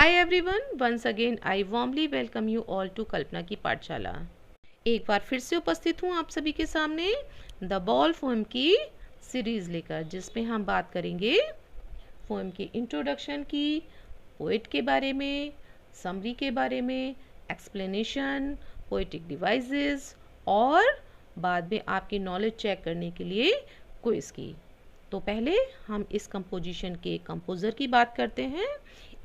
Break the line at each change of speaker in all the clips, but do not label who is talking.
Hi everyone, once again I warmly welcome you all to कल्पना की पाठशाला। एक बार फिर से उपस्थित हूँ आप सभी के सामने द बॉल पोएम की सीरीज़ लेकर, जिसमें हम बात करेंगे पोएम के इंट्रोडक्शन की, पोएट के बारे में, समरी के बारे में, एक्सप्लेनेशन, पोएटिक डिवाइसेस और बाद में आपकी नॉलेज चेक करने के लिए क्विज की। तो पहले हम इस कंपोजिशन के कंपोज़र की बात करते हैं।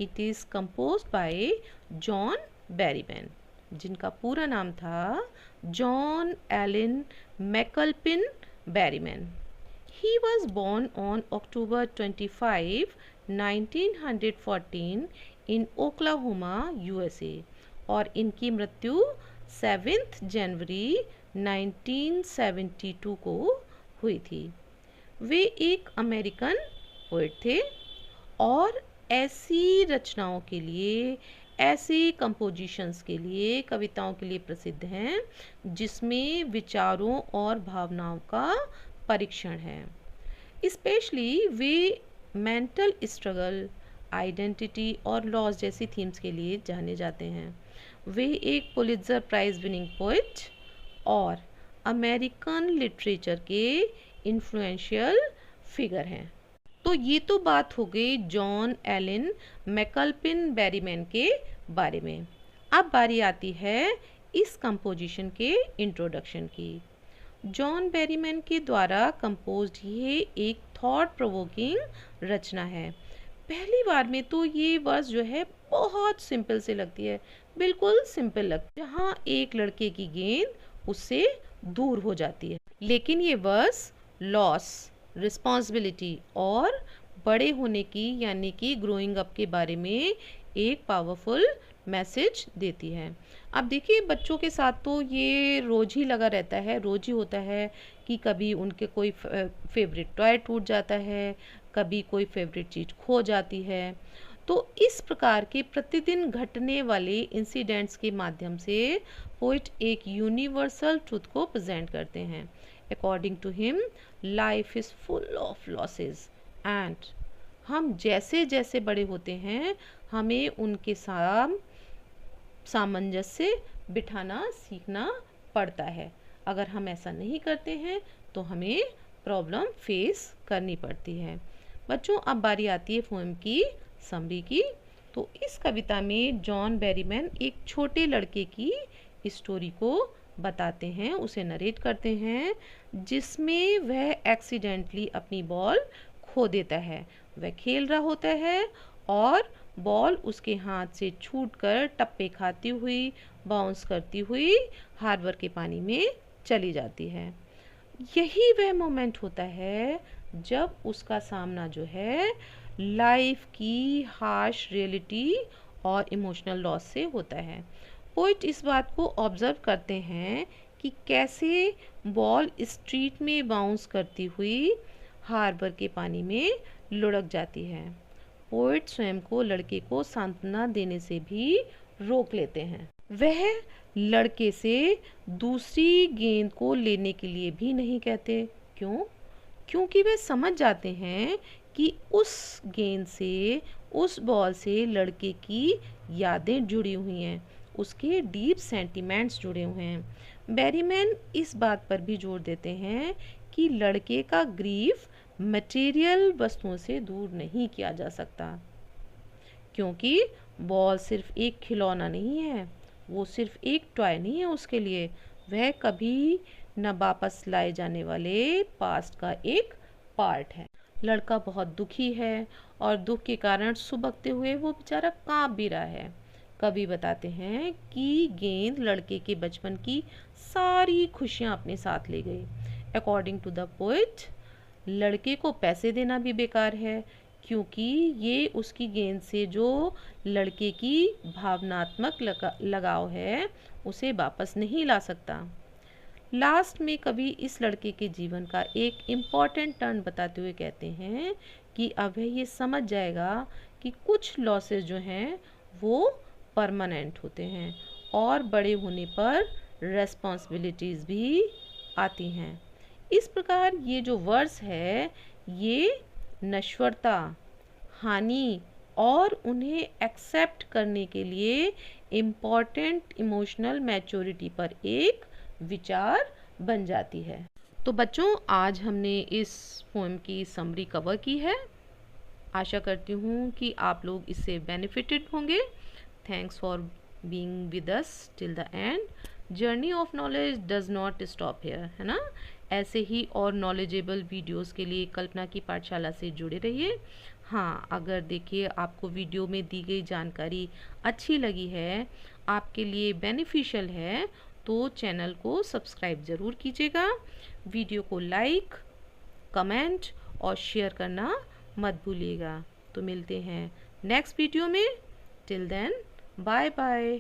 It is composed by John Berryman, जिनका पूरा नाम था John Allyn McAlpin Berryman. He was born on October 25, 1914 in Oklahoma, USA और इनकी मृत्यु 7 जनवरी 1972 को हुई थी। वे एक अमेरिकन पोएट थे और ऐसी रचनाओं के लिए, ऐसे कंपोजिशंस के लिए, कविताओं के लिए प्रसिद्ध हैं जिसमें विचारों और भावनाओं का परीक्षण है। स्पेशली वे मेंटल स्ट्रगल, आइडेंटिटी और लॉस जैसी थीम्स के लिए जाने जाते हैं। वे एक पुलित्जर प्राइज़ विनिंग पोएट और अमेरिकन लिटरेचर के इन्फ्लुएंशियल फिगर हैं। तो ये तो बात हो गई जॉन एलन मैकल्पिन बैरीमैन के बारे में। अब बारी आती है इस कंपोजिशन के इंट्रोडक्शन की। जॉन बैरीमैन के द्वारा कंपोज्ड ये एक थॉट प्रोवोकिंग रचना है। पहली बार में तो ये वर्स जो है बहुत सिंपल से लगती है, बिल्कुल सिंपल लगती है, जहाँ एक लड़के की गेंद उससे दूर हो जाती है। लेकिन ये वर्स लॉस, रिस्पॉन्सिबिलिटी और बड़े होने की यानी कि ग्रोइंग अप के बारे में एक पावरफुल मैसेज देती है। अब देखिए, बच्चों के साथ तो ये रोज़ ही लगा रहता है, रोज़ ही होता है कि कभी उनके कोई फेवरेट टॉय टूट जाता है, कभी कोई फेवरेट चीज़ खो जाती है। तो इस प्रकार के प्रतिदिन घटने वाले इंसिडेंट्स के माध्यम से पोइट एक यूनिवर्सल ट्रुथ को प्रेजेंट करते हैं। According to him, life is full of losses and हम जैसे जैसे बड़े होते हैं हमें उनके साथ सामंजस्य बिठाना सीखना पड़ता है। अगर हम ऐसा नहीं करते हैं तो हमें प्रॉब्लम फेस करनी पड़ती है। बच्चों, अब बारी आती है पोएम की समरी की। तो इस कविता में जॉन बैरीमैन एक छोटे लड़के की स्टोरी को बताते हैं, उसे नरेट करते हैं, जिसमें वह एक्सीडेंटली अपनी बॉल खो देता है। वह खेल रहा होता है और बॉल उसके हाथ से छूटकर टप्पे खाती हुई, बाउंस करती हुई हार्बर के पानी में चली जाती है। यही वह मोमेंट होता है जब उसका सामना जो है लाइफ की हार्श रियलिटी और इमोशनल लॉस से होता है। पोइट इस बात को ऑब्जर्व करते हैं कि कैसे बॉल स्ट्रीट में बाउंस करती हुई हार्बर के पानी में लुढ़क जाती है। पोइट स्वयं को लड़के को सांत्वना देने से भी रोक लेते हैं। वह लड़के से दूसरी गेंद को लेने के लिए भी नहीं कहते। क्यों? क्योंकि वे समझ जाते हैं कि उस गेंद से, उस बॉल से लड़के की यादें जुड़ी हुई हैं, उसके डीप सेंटिमेंट्स जुड़े हुए हैं। बैरीमैन इस बात पर भी जोर देते हैं कि लड़के का ग्रीफ मटेरियल वस्तुओं से दूर नहीं किया जा सकता, क्योंकि बॉल सिर्फ एक खिलौना नहीं है, वो सिर्फ एक टॉय नहीं है उसके लिए, वह कभी न वापस लाए जाने वाले पास्ट का एक पार्ट है। लड़का बहुत दुखी है और दुख के कारण सुबकते हुए वो बेचारा कांप भी रहा है। कवि बताते हैं कि गेंद लड़के के बचपन की सारी खुशियाँ अपने साथ ले गई। अकॉर्डिंग टू द पोएट, लड़के को पैसे देना भी बेकार है, क्योंकि ये उसकी गेंद से जो लड़के की भावनात्मक लगाव है उसे वापस नहीं ला सकता। लास्ट में कवि इस लड़के के जीवन का एक इम्पॉर्टेंट टर्न बताते हुए कहते हैं कि अब वह ये समझ जाएगा कि कुछ लॉसेस जो हैं वो परमानेंट होते हैं और बड़े होने पर रेस्पॉन्सिबिलिटीज़ भी आती हैं। इस प्रकार ये जो वर्स है ये नश्वरता, हानि और उन्हें एक्सेप्ट करने के लिए इम्पॉर्टेंट इमोशनल मैच्योरिटी पर एक विचार बन जाती है। तो बच्चों, आज हमने इस पोएम की समरी कवर की है। आशा करती हूँ कि आप लोग इससे बेनिफिटेड होंगे। Thanks for being with us till the end. Journey of knowledge does not stop hair, है ना। ऐसे ही और नॉलेजेबल वीडियोस के लिए कल्पना की पाठशाला से जुड़े रहिए। हाँ, अगर देखिए आपको वीडियो में दी गई जानकारी अच्छी लगी है, आपके लिए बेनिफिशियल है, तो चैनल को सब्सक्राइब ज़रूर कीजिएगा। वीडियो को लाइक, कमेंट और शेयर करना मत भूलिएगा। तो मिलते हैं नेक्स्ट वीडियो में। Till then, bye bye.